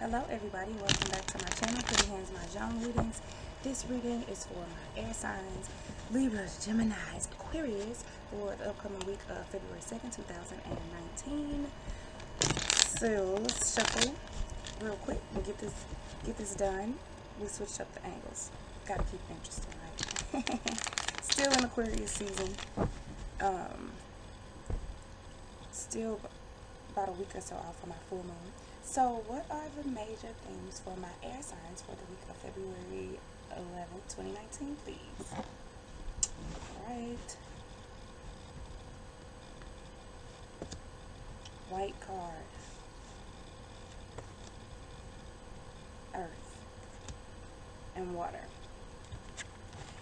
Hello everybody, welcome back to my channel, Pretty Hands Mah Jongg readings. This reading is for my air signs, Libras, Geminis, Aquarius for the upcoming week of February 2nd, 2019. So let's shuffle real quick and get this done. We switched up the angles. Gotta keep it interesting, right? Still in Aquarius season. Still about a week or so off from my full moon. So what are the major themes for my air signs for the week of February 11th, 2019, please? Alright. White card. Earth. And water.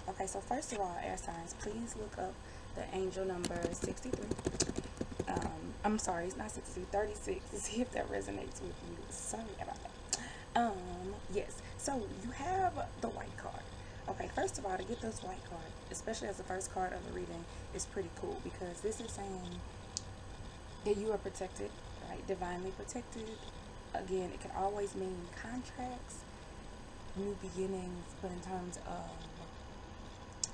Okay, so first of all, air signs, please look up the angel number 63. I'm sorry, it's not 63, 36, to see if that resonates with you. Sorry about that. Yes, so you have the white card. Okay, first of all, to get this white card, especially as the first card of the reading, is pretty cool because this is saying that you are protected, right? Divinely protected. Again, it can always mean contracts, new beginnings, but in terms of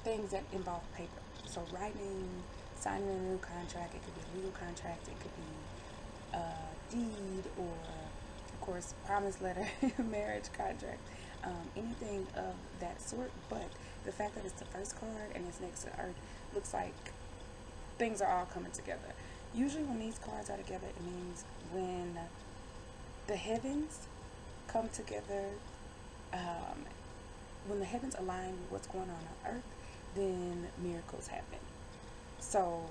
things that involve paper. So writing, signing a new contract, it could be a legal contract, it could be a deed, or of course promise letter, marriage contract, anything of that sort. But the fact that it's the first card and it's next to Earth looks like things are all coming together. Usually when these cards are together, it means when the heavens come together, when the heavens align with what's going on Earth, then miracles happen. So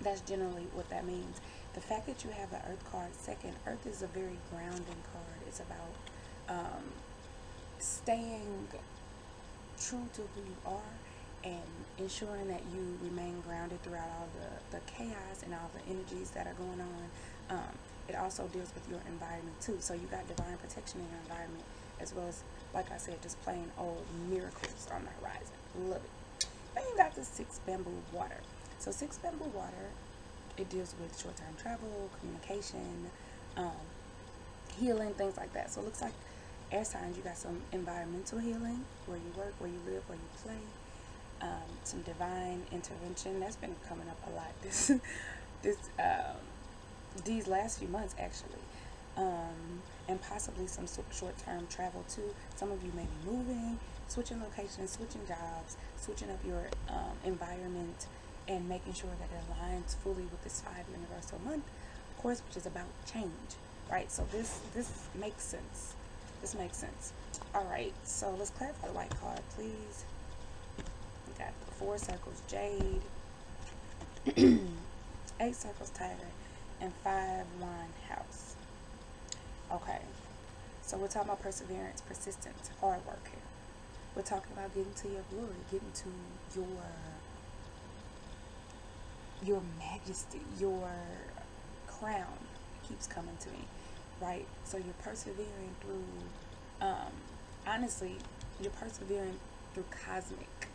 that's generally what that means. The fact that you have the Earth card second, Earth is a very grounding card. It's about staying true to who you are and ensuring that you remain grounded throughout all the chaos and all the energies that are going on. It also deals with your environment too. So you got divine protection in your environment, as well as, like I said, just plain old miracles on the horizon. Love it. Then you got the 6 bamboo water. So 6 bamboo water, it deals with short-term travel, communication, healing, things like that. So it looks like air signs, you got some environmental healing, where you work, where you live, where you play, some divine intervention. That's been coming up a lot these last few months, actually. And possibly some short-term travel too. Some of you may be moving, switching locations, switching jobs, switching up your environment, and making sure that it aligns fully with this 5 universal month, of course, which is about change, right? So this makes sense. This makes sense. All right, so let's clarify the white card, please. We got 4 circles, jade, 8 circles, tiger, and 5 wand, house. Okay, so we're talking about perseverance, persistence, hard work here. We're talking about getting to your glory, getting to your majesty, your crown keeps coming to me, right? So you're persevering through, honestly, you're persevering through cosmic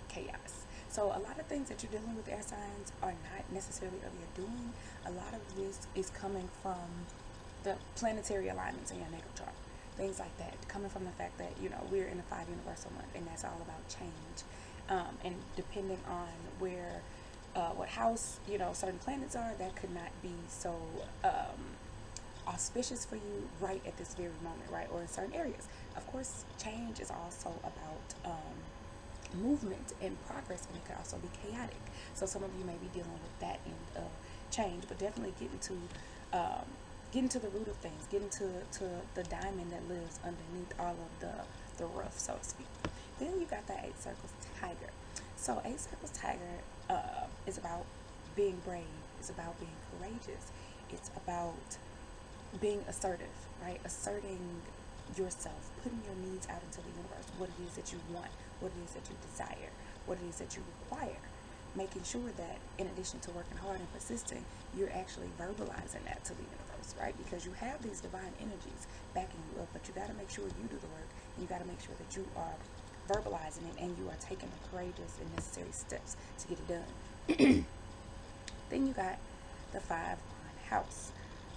chaos. So a lot of things that you're dealing with, air signs, are not necessarily of your doing. A lot of this is coming from the planetary alignments in your natal chart. Things like that, coming from the fact that, you know, we're in a 5 universal month, and that's all about change. And depending on where, what house, you know, certain planets are, that could not be so auspicious for you right at this very moment, right? Or in certain areas. Of course, change is also about movement and progress, and it could also be chaotic. So some of you may be dealing with that end of change, but definitely getting to the root of things, getting to the diamond that lives underneath all of the rough, so to speak. Then you got that 8 circles tiger. So 8 circles tiger is about being brave. It's about being courageous. It's about being assertive, right? Asserting yourself, putting your needs out into the universe, what it is that you want, what it is that you desire, what it is that you require. Making sure that in addition to working hard and persisting, you're actually verbalizing that to the universe, right? Because you have these divine energies backing you up, but you got to make sure you do the work, and you got to make sure that you are verbalizing it and you are taking the courageous and necessary steps to get it done. Then you got the 5 wand, house.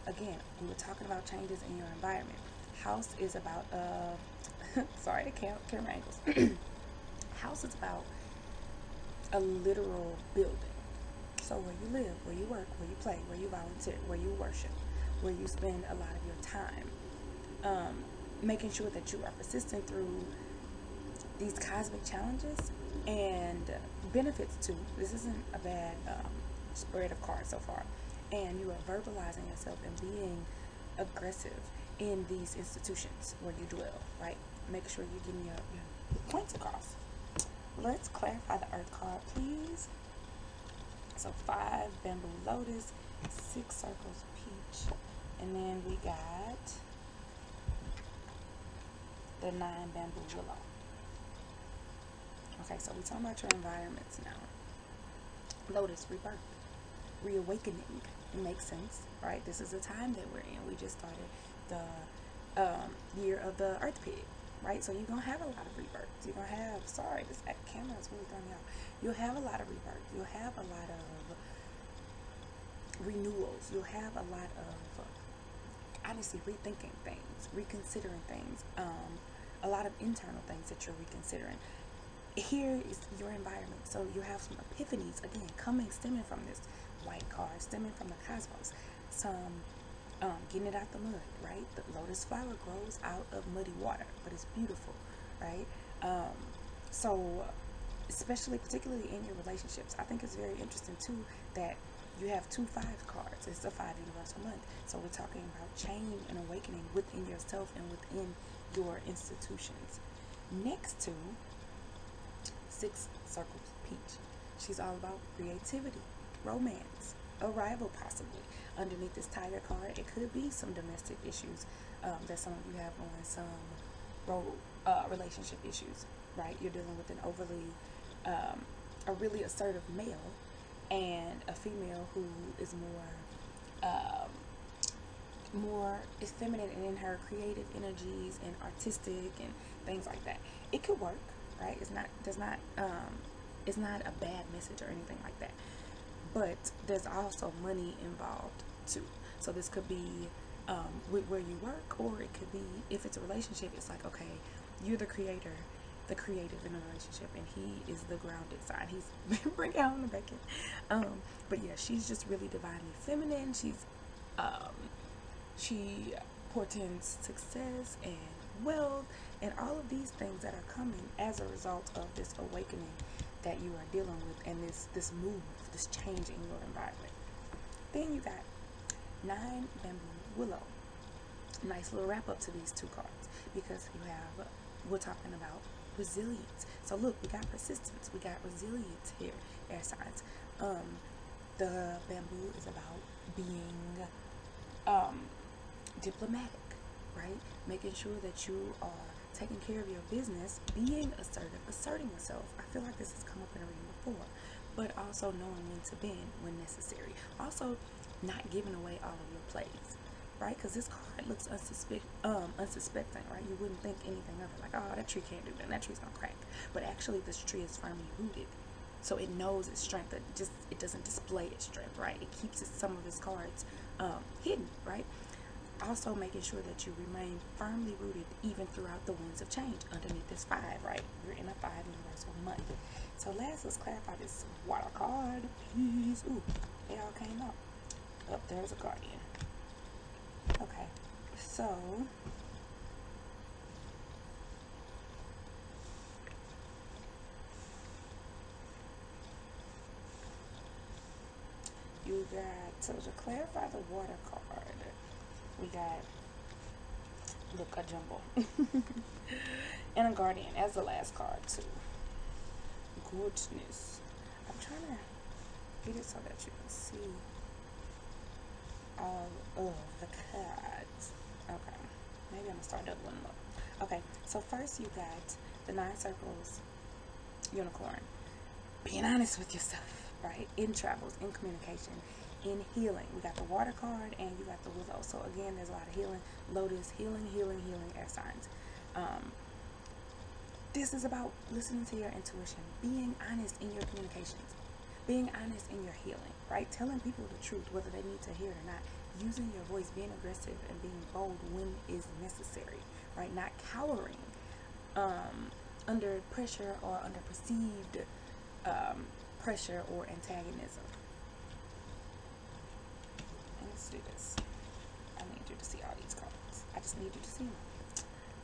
Again, we were talking about changes in your environment. House is about sorry, the camera angles. House is about a literal building. So where you live, where you work, where you play, where you volunteer, where you worship, where you spend a lot of your time, making sure that you are persistent through these cosmic challenges and benefits too. This isn't a bad spread of cards so far. And you are verbalizing yourself and being aggressive in these institutions where you dwell, right? Make sure you're getting your points across. Let's clarify the Earth card, please. So 5 bamboo lotus, 6 circles peach, and then we got the 9 bamboo willow. Okay, so we're talking about your environments now. Lotus, rebirth, reawakening. It makes sense, right? This is the time that we're in. We just started the year of the Earth pig, right? So you're going to have a lot of rebirths. You're going to have, sorry, this camera is really throwing me off. You'll have a lot of rebirth. You'll have a lot of renewals. You'll have a lot of, honestly, rethinking things, reconsidering things, a lot of internal things that you're reconsidering. Here is your environment. So you have some epiphanies, again, stemming from this white card, stemming from the cosmos. Some getting it out the mud, right? The lotus flower grows out of muddy water, but it's beautiful, right? So particularly in your relationships, I think it's very interesting too that you have 2 5 cards. It's the 5 universal month. So we're talking about change and awakening within yourself and within your institutions. Next to 6 circles peach. She's all about creativity, romance, arrival possibly. Underneath this tiger card, it could be some domestic issues that some of you have on, some relationship issues, right? You're dealing with an overly, a really assertive male and a female who is more effeminate and in her creative energies and artistic and things like that. It could work, right? It's not a bad message or anything like that. But there's also money involved too. So this could be with where you work, or it could be, if it's a relationship, it's like, okay, you're the creator, the creative in a relationship, and he is the grounded side. He's bringing out on the back end. But yeah, she's just really divinely feminine. She portends success and wealth and all of these things that are coming as a result of this awakening that you are dealing with, and this move, this change in your environment. Then you got 9 bamboo willow. Nice little wrap up to these 2 cards, because we're talking about resilience. So look, we got persistence, we got resilience here, air signs. The bamboo is about being diplomatic, right? Making sure that you are taking care of your business, being assertive, asserting yourself. I feel like this has come up in a reading before, but also knowing when to bend when necessary. Also, not giving away all of your plays, right? Because this card looks unsuspecting, right? You wouldn't think anything of it, like, oh, that tree can't do that, that tree's gonna crack. But actually, this tree is firmly rooted, so it knows its strength. It doesn't display its strength, right? It keeps some of its cards hidden, right? Also making sure that you remain firmly rooted even throughout the winds of change underneath this 5, right? You're in a 5 universal month. So last, let's clarify this water card, please. Ooh, it all came out. Oh, there's a guardian. Okay, so you got, so to clarify the water card, we got, look, a jumbo and a guardian as the last card too. Goodness, I'm trying to get it so that you can see all of the cards. Okay, maybe I'm gonna start doubling them up. Okay, so first you got the 9 circles unicorn. Being honest with yourself, right? In travels, in communication, in healing. We got the water card and you got the willow. So again, there's a lot of healing. Lotus, healing, air signs. This is about listening to your intuition, being honest in your communications, being honest in your healing, right? Telling people the truth, whether they need to hear it or not. using your voice, being aggressive and being bold when is necessary, right? Not cowering under pressure or under perceived pressure or antagonism. Let's do this. I need you to see all these cards. I just need you to see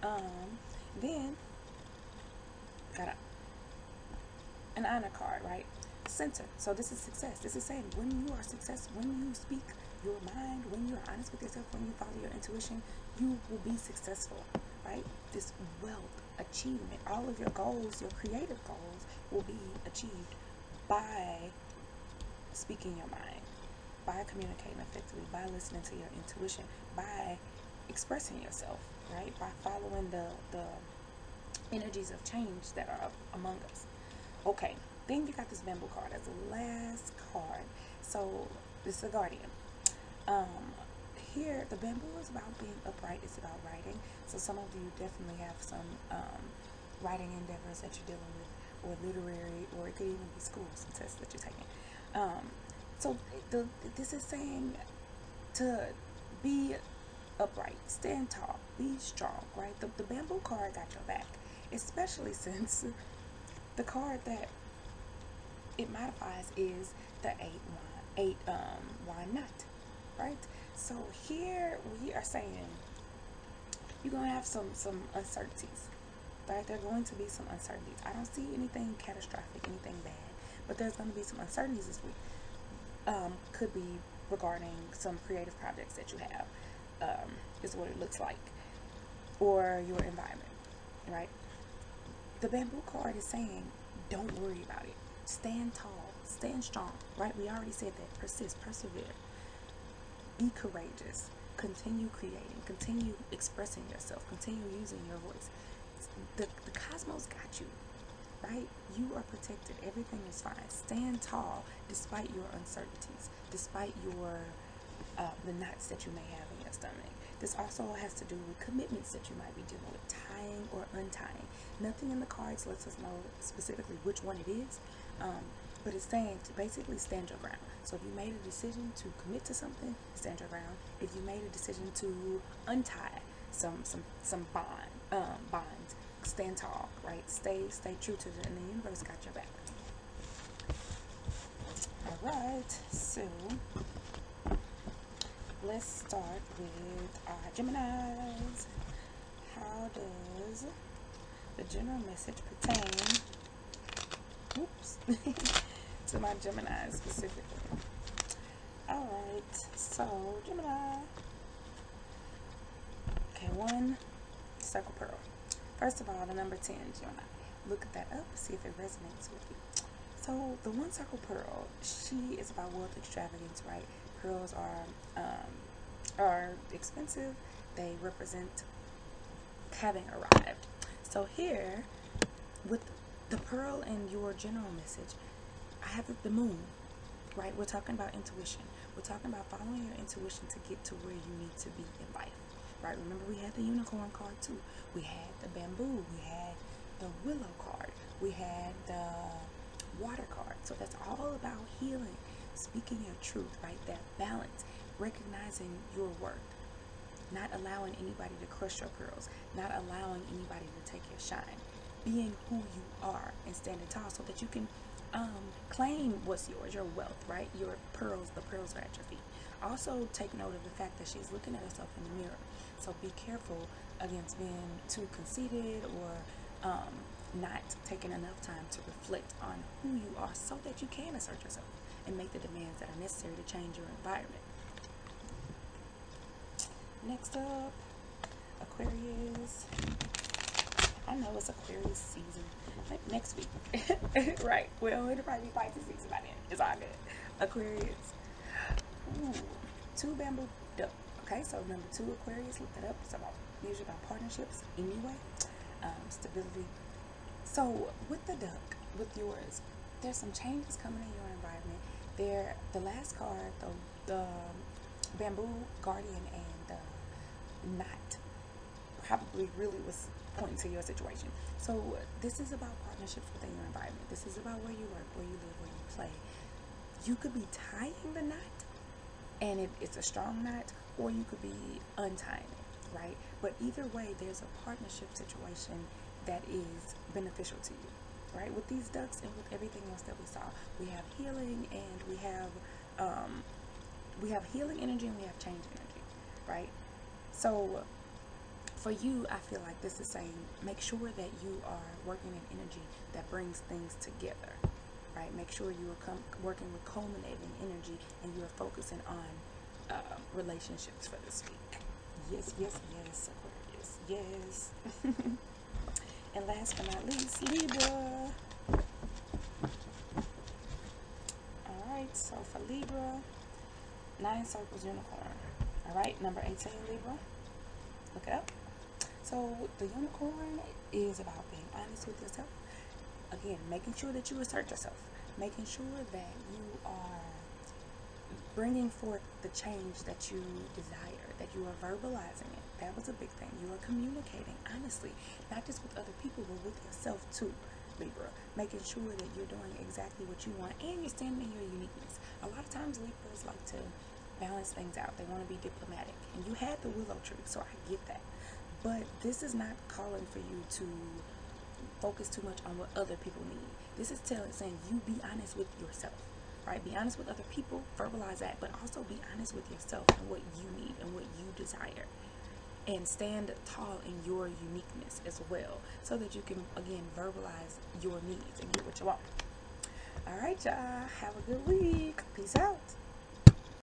them. Then got an honor card, right? Center. So this is success. This is saying when you are successful, when you speak your mind, when you're honest with yourself, when you follow your intuition, you will be successful, right? This wealth, achievement, all of your goals, your creative goals will be achieved by speaking your mind, by communicating effectively, by listening to your intuition, by expressing yourself, right? By following the energies of change that are among us. Okay, then you got this bamboo card as the last card. So this is a guardian. Here the bamboo is about being upright. It's about writing. So some of you definitely have some writing endeavors that you're dealing with, or literary, or it could even be school, some tests that you're taking. So this is saying to be upright, stand tall, be strong, right? The bamboo card got your back, especially since the card that it modifies is the eight wine knot, right? So here we are saying you're gonna have some uncertainties, right? There are going to be some uncertainties. I don't see anything catastrophic, anything bad, but there's going to be some uncertainties this week. Could be regarding some creative projects that you have, is what it looks like, or your environment, right? The bamboo card is saying, don't worry about it. Stand tall, stand strong, right? We already said that. Persist, persevere, be courageous, continue creating, continue expressing yourself, continue using your voice. The cosmos got you, right? You are protected. Everything is fine. Stand tall despite your uncertainties, despite your the knots that you may have in your stomach. This also has to do with commitments that you might be dealing with, tying or untying. Nothing in the cards lets us know specifically which one it is, but it's saying to basically stand your ground. So if you made a decision to commit to something, stand your ground. If you made a decision to untie some bonds, stand tall, right? Stay true to it, and the universe got your back. All right, so let's start with our Geminis. How does the general message pertain, to my Geminis specifically? All right, so Gemini. Okay, one circle pearl. First of all, the number 10, Gemini. Look that up, see if it resonates with you. So the one circle pearl, she is about wealth extravagance, right? Pearls are expensive. They represent having arrived. So here, with the pearl and your general message, I have the moon, right? We're talking about intuition. We're talking about following your intuition to get to where you need to be in life, right? Remember, we had the unicorn card too. We had the bamboo. We had the willow card. We had the water card. So that's all about healing, speaking your truth, right? That balance, recognizing your worth, not allowing anybody to crush your pearls, not allowing anybody to take your shine, being who you are and standing tall so that you can claim what's yours, your wealth, right? Your pearls, the pearls are at your feet. Also take note of the fact that she's looking at herself in the mirror. So be careful against being too conceited or not taking enough time to reflect on who you are so that you can assert yourself and make the demands that are necessary to change your environment. Next up, Aquarius. I know it's Aquarius season. Like next week. Right. Well, it'll probably be Pisces season by then. It's all good. Aquarius. Ooh. 2 bamboo duck. Okay, so number 2, Aquarius, look that up. It's usually about partnerships anyway. Stability. So with the duck, with yours, there's some changes coming in your environment. The last card, the bamboo guardian and the knot probably really was pointing to your situation. So this is about partnerships within your environment. This is about where you work, where you live, where you play. You could be tying the knot, and it's a strong knot, or you could be untying it, right? But either way, there's a partnership situation that is beneficial to you, right? With these ducks and with everything else that we saw, we have healing, and we have healing energy, and we have change energy, right? So for you, I feel like this is saying make sure that you are working in energy that brings things together, right? Make sure you are working with culminating energy, and you are focusing on relationships for this week. Yes, yes, yes, Aquarius, yes. And last but not least, Libra. Alright, so for Libra, 9 circles, unicorn. Alright, number 18, Libra. Look it up. So the unicorn is about being honest with yourself. Again, making sure that you assert yourself. Making sure that you are bringing forth the change that you desire, that you are verbalizing it. That was a big thing. You are communicating honestly, not just with other people, but with yourself too, Libra. Making sure that you're doing exactly what you want, and you're standing in your uniqueness. A lot of times Libras like to balance things out. They want to be diplomatic, and you had the willow tree, so I get that. But this is not calling for you to focus too much on what other people need. This is saying you be honest with yourself, right? Be honest with other people, verbalize that, but also be honest with yourself and what you need and what you desire. And stand tall in your uniqueness as well, so that you can, again, verbalize your needs and get what you want. All right, y'all. Have a good week. Peace out.